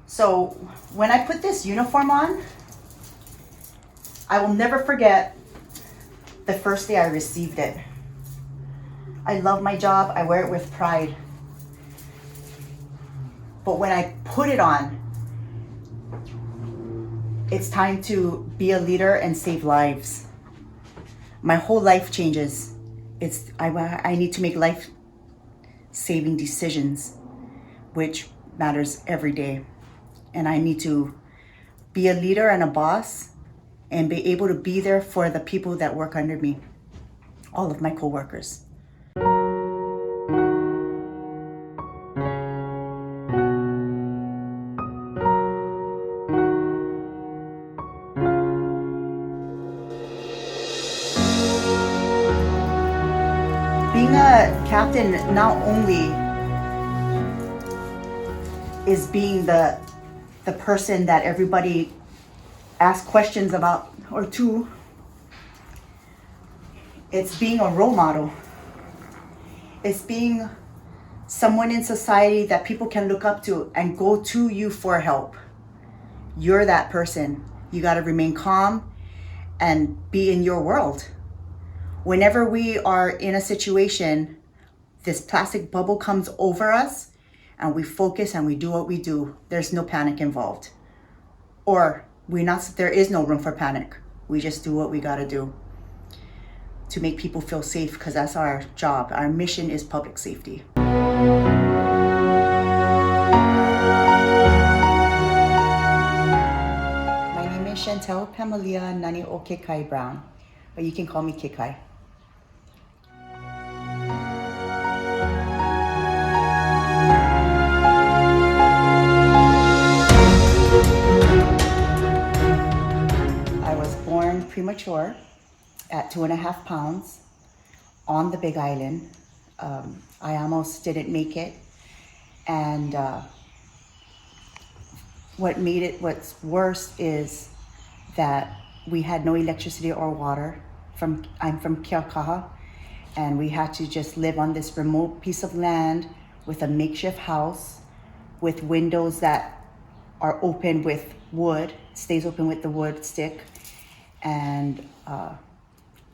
So when I put this uniform on, I will never forget the first day I received it. I love my job, I wear it with pride. But when I put it on, it's time to be a leader and save lives. My whole life changes. I need to make life-saving decisions, which matters every day. And I need to be a leader and a boss and be able to be there for the people that work under me, all of my coworkers. Being a captain not only is being the person that everybody asks questions about or to, it's being a role model. It's being someone in society that people can look up to and go to you for help. You're that person. You got to remain calm and be in your world. Whenever we are in a situation, this plastic bubble comes over us and we focus and we do what we do. There's no panic involved. Or there is no room for panic. We just do what we gotta do to make people feel safe, because that's our job. Our mission is public safety. My name is Chantelle Pamalia Nani o Kekai Brown, but you can call me Kekai. I was born premature at 2.5 pounds on the Big Island. I almost didn't make it. And what's worse is that we had no electricity or water. I'm from Keakaha, and we had to just live on this remote piece of land with a makeshift house with windows that are open with wood, stays open with the wood stick. And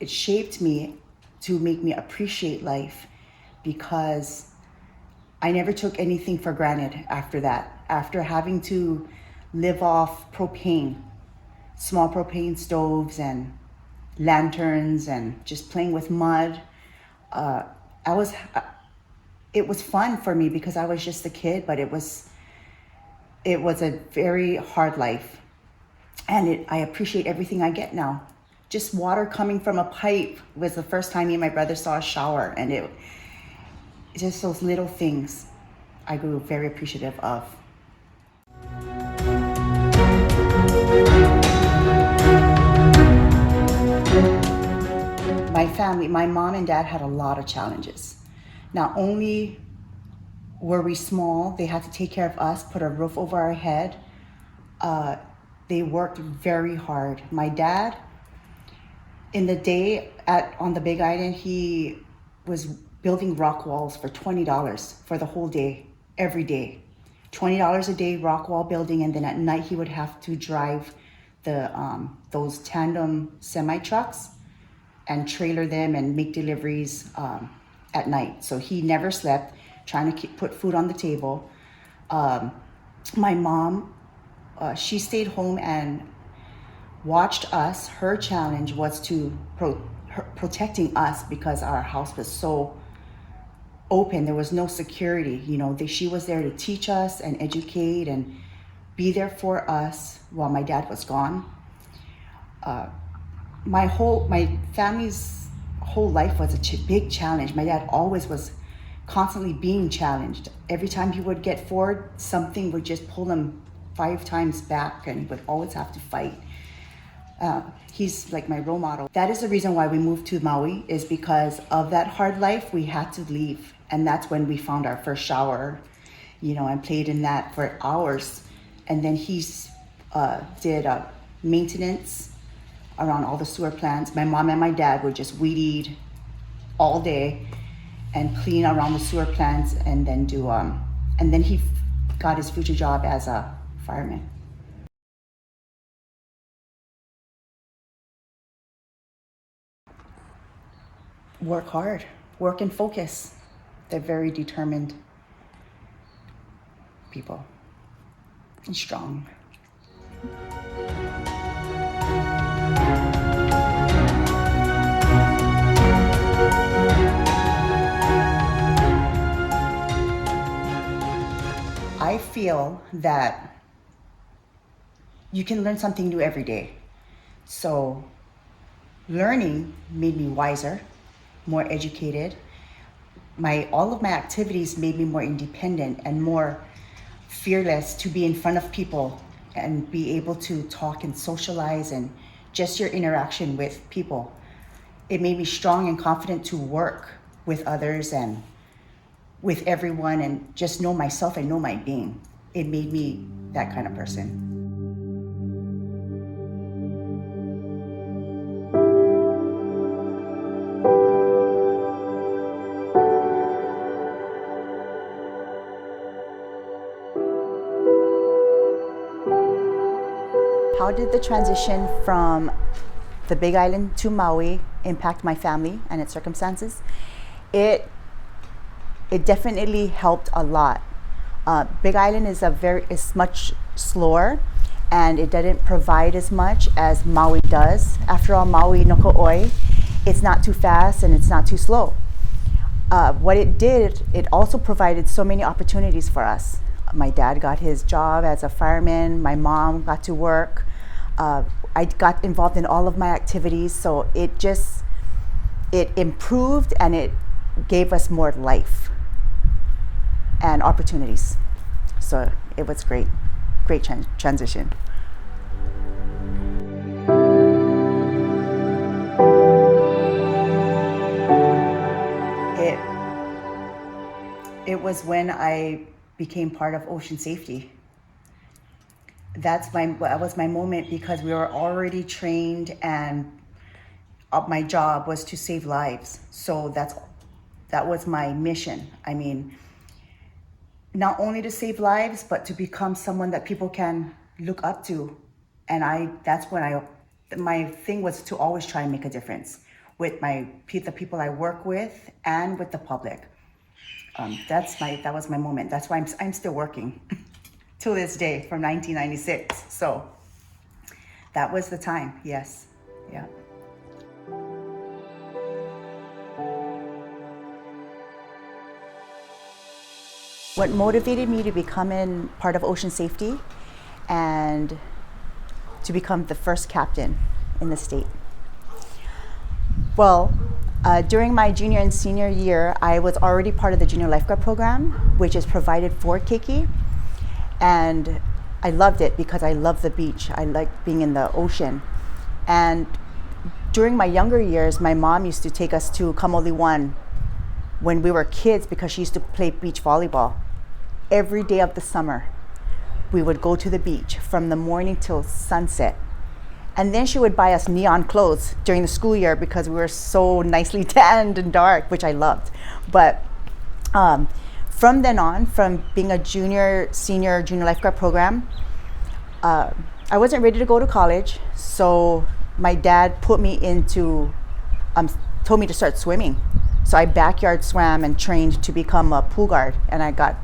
it shaped me to make me appreciate life, because I never took anything for granted after that. After having to live off propane, small propane stoves and lanterns and just playing with mud, it was fun for me because I was just a kid, but it was a very hard life. And I appreciate everything I get now. Just water coming from a pipe was the first time me and my brother saw a shower, and it's just those little things I grew very appreciative of. My family, my mom and dad had a lot of challenges. Not only were we small, they had to take care of us, put a roof over our head. They worked very hard. My dad, in the day on the Big Island, he was building rock walls for $20 for the whole day, every day. $20 a day rock wall building, and then at night he would have to drive those tandem semi trucks and trailer them and make deliveries at night. So he never slept, trying to put food on the table. My mom, she stayed home and watched us. Her challenge was to protecting us, because our house was so open. There was no security. She was there to teach us and educate and be there for us while my dad was gone. My family's whole life was a big challenge. My dad always was constantly being challenged. Every time he would get forward, something would just pull him 5 times back, and he would always have to fight. He's like my role model. That is the reason why we moved to Maui, is because of that hard life. We had to leave, and that's when we found our first shower, and played in that for hours. And then he did maintenance around all the sewer plants. My mom and my dad would just weed eat all day and clean around the sewer plants, and then he got his future job as a fireman. Work hard, work and focus. They're very determined people and strong. I feel that you can learn something new every day. So learning made me wiser, more educated. All of my activities made me more independent and more fearless to be in front of people and be able to talk and socialize, and just your interaction with people. It made me strong and confident to work with others and with everyone and just know myself and know my being. It made me that kind of person. How did the transition from the Big Island to Maui impact my family and its circumstances? It definitely helped a lot. Big Island is much slower, and it didn't provide as much as Maui does. After all, Maui no Ko'oi, it's not too fast and it's not too slow. What it did, it also provided so many opportunities for us. My dad got his job as a fireman. My mom got to work. I got involved in all of my activities, so it improved and it gave us more life and opportunities. So it was great transition. It was when I became part of ocean safety. That was my moment, because we were already trained, and my job was to save lives. So that was my mission. I mean, not only to save lives, but to become someone that people can look up to. And my thing was to always try and make a difference with the people I work with and with the public. That was my moment. That's why I'm still working till this day, from 1996. So that was the time. Yes. Yeah. What motivated me to become part of ocean safety and to become the first captain in the state? Well, during my junior and senior year, I was already part of the junior lifeguard program, which is provided for Kekai. And I loved it because I love the beach. I like being in the ocean. And during my younger years, my mom used to take us to Kamoli 1 when we were kids, because she used to play beach volleyball. Every day of the summer, we would go to the beach from the morning till sunset. And then she would buy us neon clothes during the school year because we were so nicely tanned and dark, which I loved. But from then on, from being a junior lifeguard program, I wasn't ready to go to college. So my dad told me to start swimming. So I backyard swam and trained to become a pool guard, and I got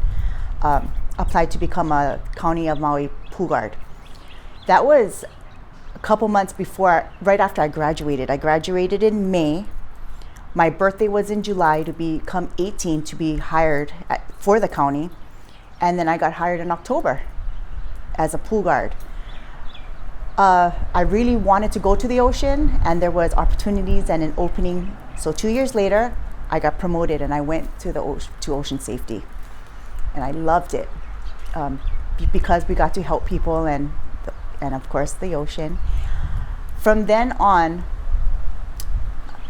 applied to become a County of Maui pool guard. That was a couple months right after I graduated. I graduated in May. My birthday was in July, to become 18 to be hired for the county. And then I got hired in October as a pool guard. I really wanted to go to the ocean, and there was opportunities and an opening. So 2 years later, I got promoted and I went to ocean safety. And I loved it because we got to help people and of course the ocean. From then on,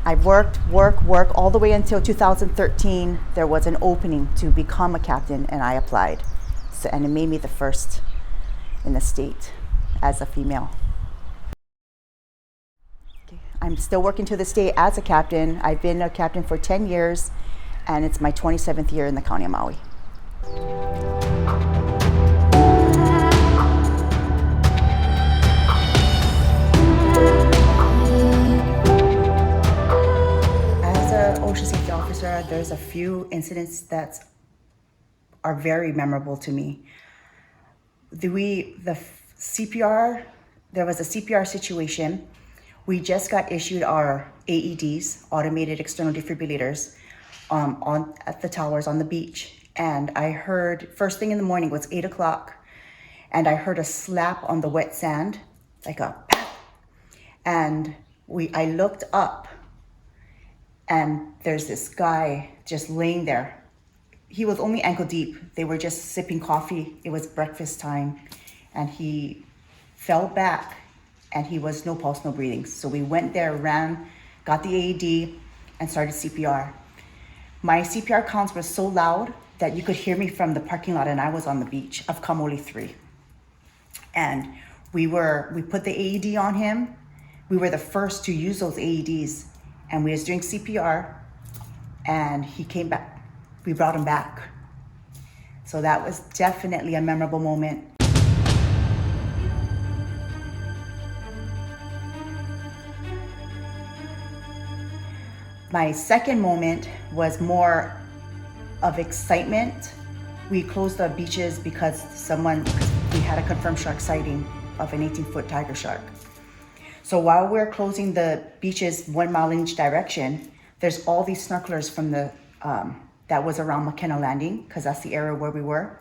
I worked all the way until 2013. There was an opening to become a captain, and I applied. And it made me the first in the state as a female. I'm still working to this day as a captain. I've been a captain for 10 years, and it's my 27th year in the County of Maui. Sarah, there's a few incidents that are very memorable to me. The CPR, there was a CPR situation. We just got issued our AEDs, automated external defibrillators, at the towers on the beach. And I heard, first thing in the morning was 8 o'clock, and I heard a slap on the wet sand, like a pap. And I looked up, and there's this guy just laying there. He was only ankle deep. They were just sipping coffee. It was breakfast time, and he fell back, and he was no pulse, no breathing. So we went there, ran, got the AED, and started CPR. My CPR counts were so loud that you could hear me from the parking lot, and I was on the beach of Kamoli 3. And we put the AED on him. We were the first to use those AEDs, and we was doing CPR, and he came back. We brought him back. So that was definitely a memorable moment. My second moment was more of excitement. We closed the beaches because we had a confirmed shark sighting of an 18-foot tiger shark. So while we're closing the beaches 1 mile in each direction, there's all these snorkelers from that was around McKenna Landing, because that's the area where we were.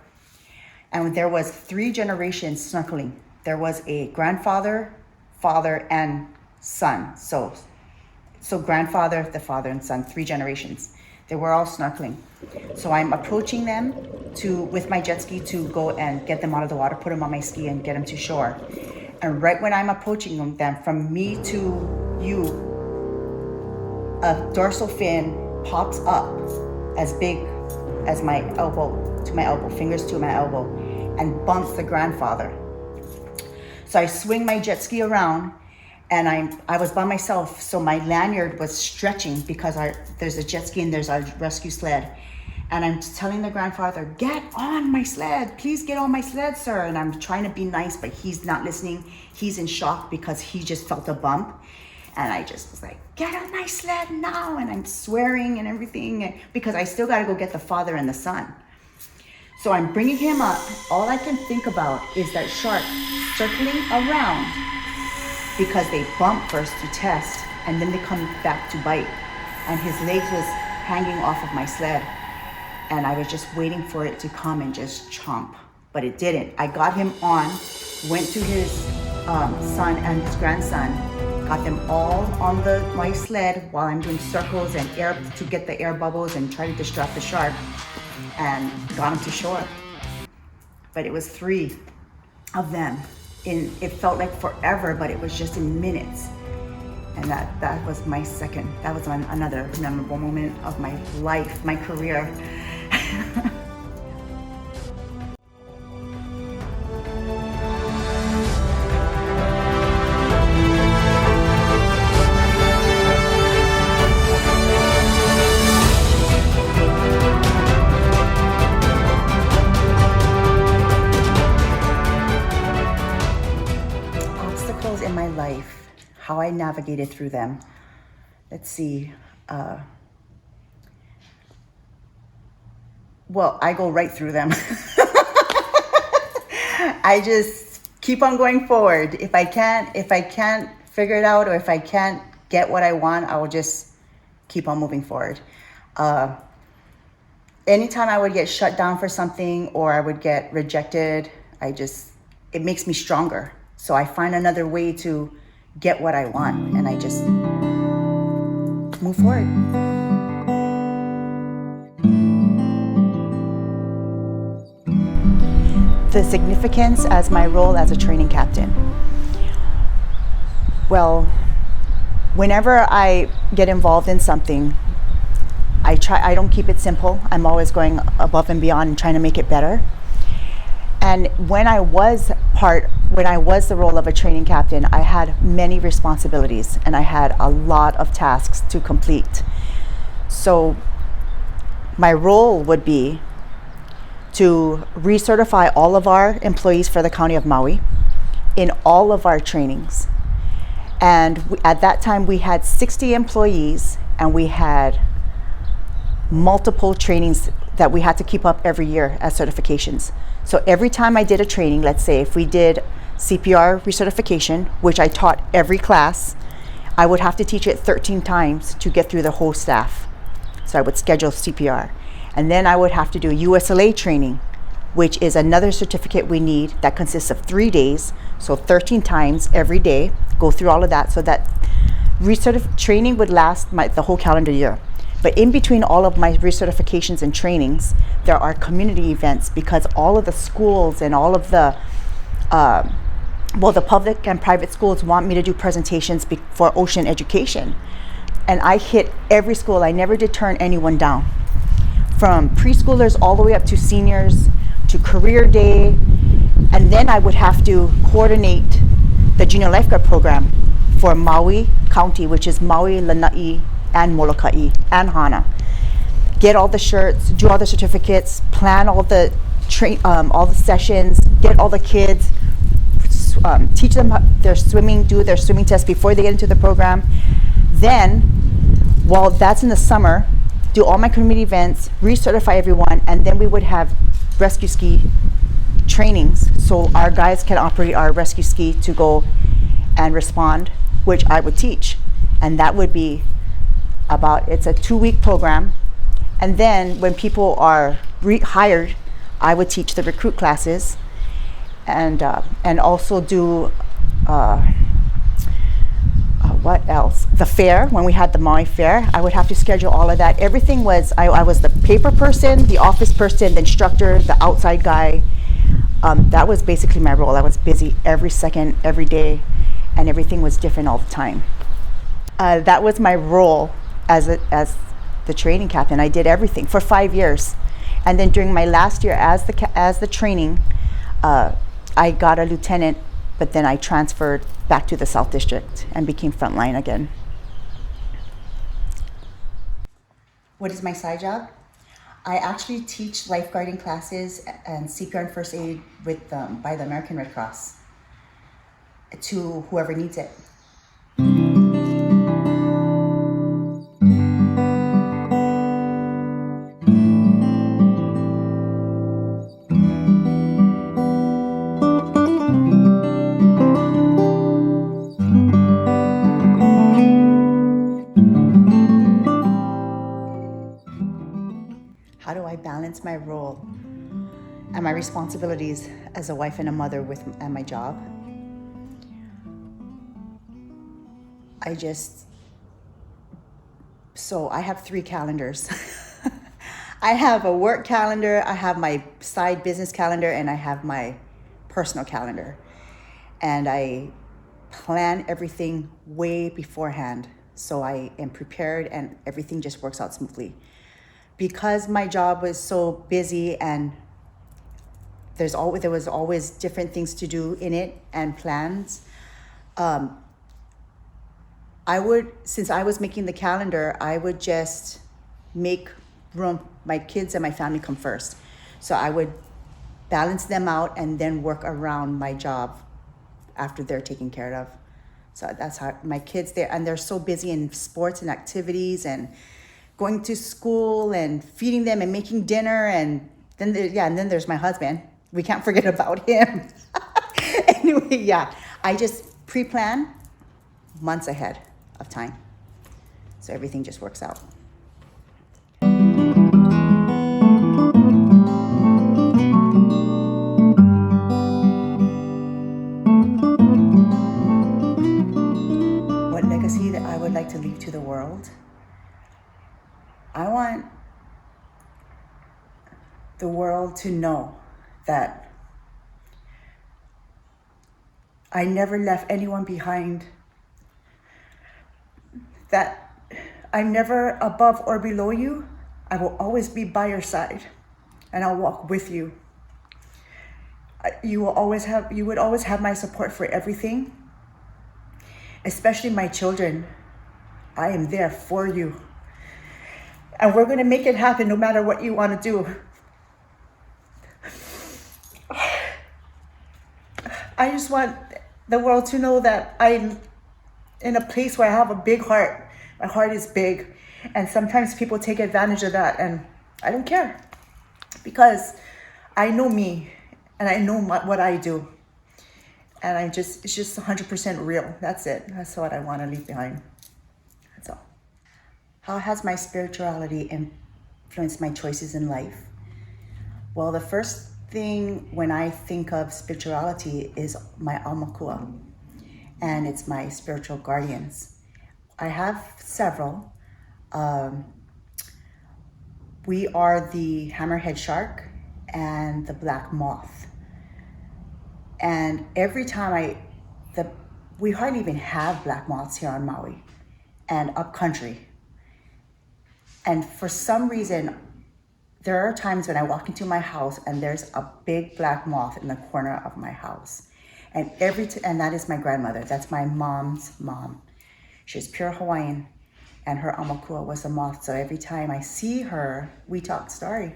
And there was 3 generations snorkeling. There was a grandfather, father, and son. So grandfather, the father, and son, 3 generations. They were all snorkeling. So I'm approaching them with my jet ski to go and get them out of the water, put them on my ski, and get them to shore. And right when I'm approaching them, from me to you, a dorsal fin pops up as big as my elbow, fingers to my elbow, and bumps the grandfather. So I swing my jet ski around, and I was by myself, so my lanyard was stretching because there's a jet ski and there's a rescue sled. And I'm telling the grandfather, "Get on my sled, please get on my sled, sir." And I'm trying to be nice, but he's not listening. He's in shock because he just felt a bump. And I just was like, "Get on my sled now." And I'm swearing and everything because I still gotta go get the father and the son. So I'm bringing him up. All I can think about is that shark circling around because they bump first to test and then they come back to bite. And his legs was hanging off of my sled. And I was just waiting for it to come and just chomp, but it didn't. I got him on, went to his son and his grandson, got them all on my sled while I'm doing circles and air to get the air bubbles and try to distract the shark, and got them to shore. But it was 3 of them. It felt like forever, but it was just in minutes. And that was my second. That was another memorable moment of my life, my career. Obstacles in my life, how I navigated through them. Let's see. Well, I go right through them. I just keep on going forward. If I can't figure it out, or if I can't get what I want, I will just keep on moving forward. Anytime I would get shut down for something or I would get rejected, it makes me stronger. So I find another way to get what I want, and I just move forward. The significance as my role as a training captain. Well, whenever I get involved in something, I don't keep it simple. I'm always going above and beyond and trying to make it better. And when I was the role of a training captain, I had many responsibilities and I had a lot of tasks to complete. So my role would be to recertify all of our employees for the County of Maui in all of our trainings. And at that time we had 60 employees, and we had multiple trainings that we had to keep up every year as certifications. So every time I did a training, let's say if we did CPR recertification, which I taught every class, I would have to teach it 13 times to get through the whole staff. So I would schedule CPR. And then I would have to do USLA training, which is another certificate we need that consists of 3 days. So 13 times every day, go through all of that, so that training would last the whole calendar year. But in between all of my recertifications and trainings, there are community events, because all of the schools and all of the the public and private schools want me to do presentations for ocean education. And I hit every school. I never did turn anyone down. From preschoolers all the way up to seniors, to career day. And then I would have to coordinate the junior lifeguard program for Maui County, which is Maui, Lanai, and Molokai, and Hana. Get all the shirts, do all the certificates, plan all the sessions, get all the kids, teach them their swimming, do their swimming test before they get into the program. Then, while that's in the summer, do all my community events, recertify everyone, and then we would have rescue ski trainings, so our guys can operate our rescue ski to go and respond, which I would teach. And that would be it's a 2-week program. And then when people are hired, I would teach the recruit classes, and also do what else? The fair. When we had the Maui fair, I would have to schedule all of that. Everything was, I was the paper person, the office person, the instructor, the outside guy. That was basically my role. I was busy every second, every day, and everything was different all the time. That was my role as the training captain. I did everything for 5 years. And then during my last year as the training, I got a lieutenant, but then I transferred back to the South District and became frontline again. What is my side job? I actually teach lifeguarding classes and CPR and first aid by the American Red Cross to whoever needs it. How do I balance my role and my responsibilities as a wife and a mother and my job? So I have 3 calendars. I have a work calendar, I have my side business calendar, and I have my personal calendar. And I plan everything way beforehand, so I am prepared and everything just works out smoothly. Because my job was so busy and there was always different things to do in it and plans, since I was making the calendar, I would just make room. My kids and my family come first. So I would balance them out and then work around my job after they're taken care of. So that's how my kids, they're so busy in sports and activities and going to school and feeding them and making dinner, and then there's my husband. We can't forget about him. Anyway, I just pre-plan months ahead of time, so everything just works out. What legacy that I would like to leave to the world? I want the world to know that I never left anyone behind, that I'm never above or below you. I will always be by your side, and I'll walk with you. You would always have my support for everything, especially my children. I am there for you. And we're going to make it happen no matter what you want to do. I just want the world to know that I'm in a place where I have a big heart. My heart is big. And sometimes people take advantage of that, and I don't care, because I know me and I know what I do. And it's just 100% real. That's it. That's what I want to leave behind. That's all. How has my spirituality influenced my choices in life? Well, the first thing when I think of spirituality is my aumakua, and it's my spiritual guardians. I have several. We are the hammerhead shark and the black moth. And every time we hardly even have black moths here on Maui and up country. And for some reason, there are times when I walk into my house and there's a big black moth in the corner of my house. And and that is my grandmother. That's my mom's mom. She's pure Hawaiian, and her aumakua was a moth. So every time I see her, we talk story.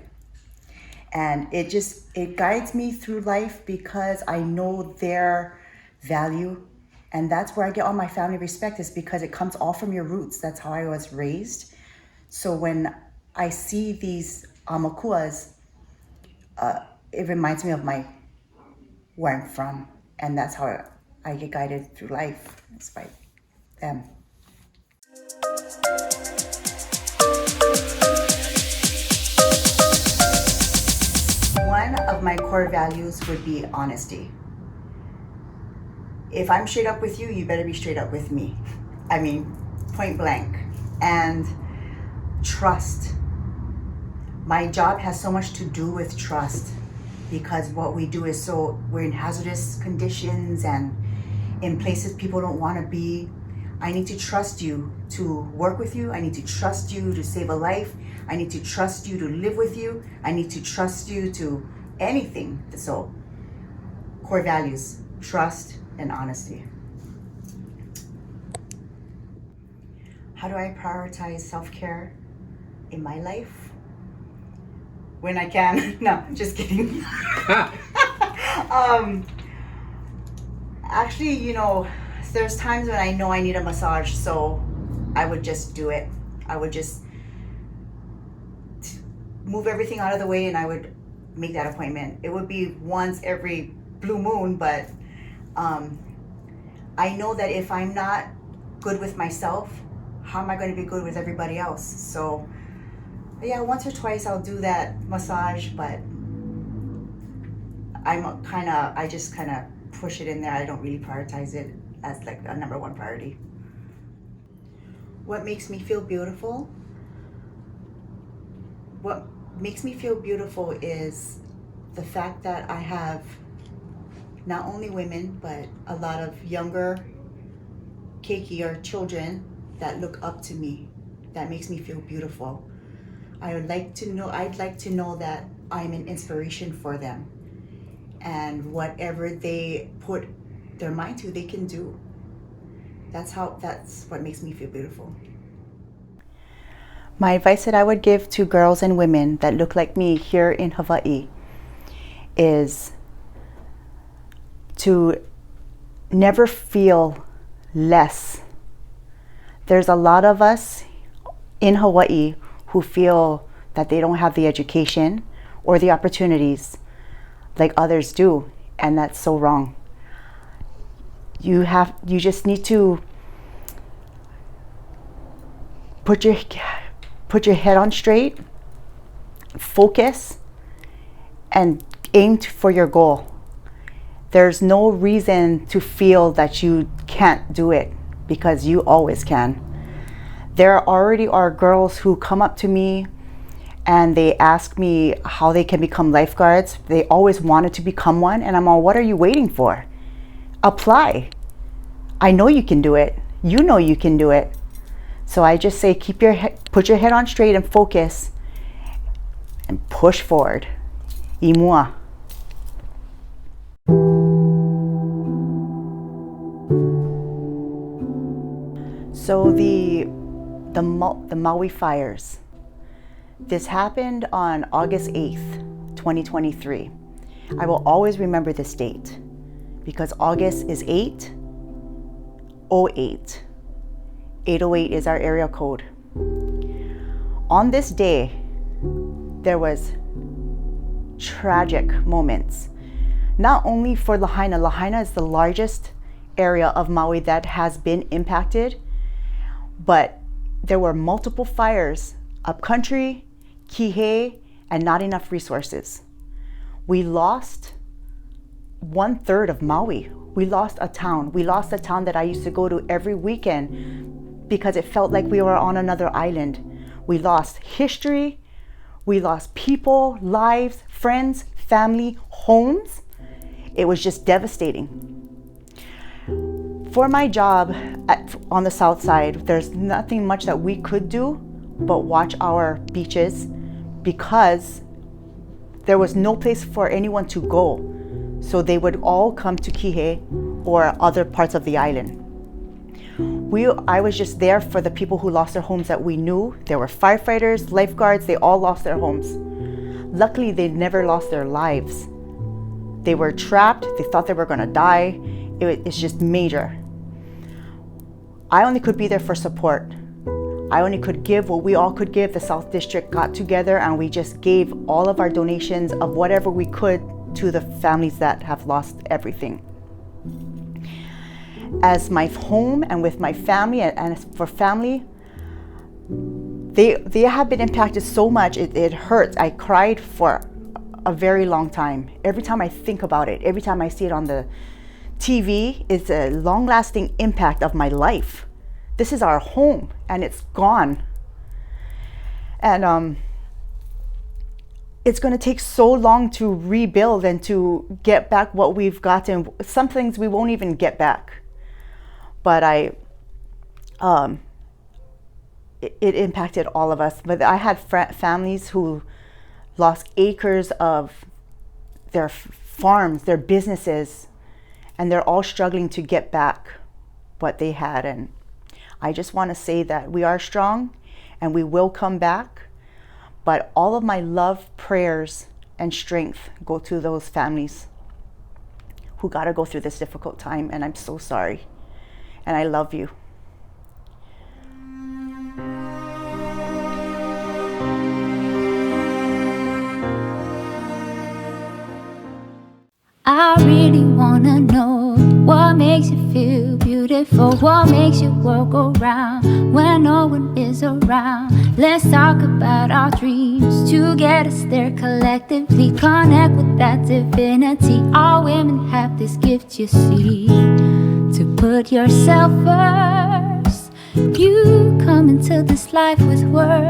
And it guides me through life because I know their value. And that's where I get all my family respect, is because it comes all from your roots. That's how I was raised. So when I see these aumakuas, it reminds me of where I'm from. And that's how I get guided through life. It's by them. One of my core values would be honesty. If I'm straight up with you, you better be straight up with me. I mean, point blank. And trust. My job has so much to do with trust, because what we do is we're in hazardous conditions and in places people don't want to be. I need to trust you to work with you. I need to trust you to save a life. I need to trust you to live with you. I need to trust you to anything. So, core values, trust and honesty. How do I prioritize self-care in my life? When I can. No, just kidding. Actually, there's times when I know I need a massage, so I would just do it. I would just move everything out of the way and I would make that appointment. It would be once every blue moon, but I know that if I'm not good with myself, how am I going to be good with everybody else? So yeah, once or twice I'll do that massage, but I just kind of push it in there. I don't really prioritize it as like a number one priority. What makes me feel beautiful? What makes me feel beautiful is the fact that I have not only women, but a lot of younger keiki or children that look up to me. That makes me feel beautiful. I'd like to know that I'm an inspiration for them, and whatever they put their mind to, they can do. That's what makes me feel beautiful. My advice that I would give to girls and women that look like me here in Hawaii is to never feel less. There's a lot of us in Hawaii who feel that they don't have the education or the opportunities like others do, and that's so wrong. You just need to put your head on straight, focus, and aim for your goal. There's no reason to feel that you can't do it, because you always can. There already are girls who come up to me and they ask me how they can become lifeguards. They always wanted to become one, and I'm all, what are you waiting for? Apply. I know you can do it. You know you can do it. So I just say, put your head on straight and focus and push forward. Imua. So the Maui fires. This happened on August 8th, 2023. I will always remember this date because August is 808. 808 is our area code. On this day, there was tragic moments. Not only for Lahaina. Lahaina is the largest area of Maui that has been impacted, but there were multiple fires upcountry, Kihei, and not enough resources. We lost 1/3 of Maui. We lost a town. We lost a town that I used to go to every weekend because it felt like we were on another island. We lost history. We lost people, lives, friends, family, homes. It was just devastating. For my job on the south side, there's nothing much that we could do but watch our beaches because there was no place for anyone to go. So they would all come to Kihei or other parts of the island. I was just there for the people who lost their homes that we knew. There were firefighters, lifeguards, they all lost their homes. Luckily, they never lost their lives. They were trapped, they thought they were gonna die. It's just major. I only could be there for support. I only could give what we all could give. The South District got together and we just gave all of our donations of whatever we could to the families that have lost everything. As my home and with my family and for family, they have been impacted so much, it hurts. I cried for a very long time. Every time I think about it, every time I see it on the TV, it's a long-lasting impact of my life. This is our home and it's gone. And it's going to take so long to rebuild and to get back what we've gotten. Some things we won't even get back. But it impacted all of us. But I had families who lost acres of their farms, their businesses, and they're all struggling to get back what they had. And I just want to say that we are strong and we will come back. But all of my love, prayers, and strength go to those families who got to go through this difficult time. And I'm so sorry. And I love you. I really wanna know what makes you feel beautiful, what makes your world go round when no one is around. Let's talk about our dreams to get us there collectively. Connect with that divinity. All women have this gift, you see, to put yourself first. You come into this life with words.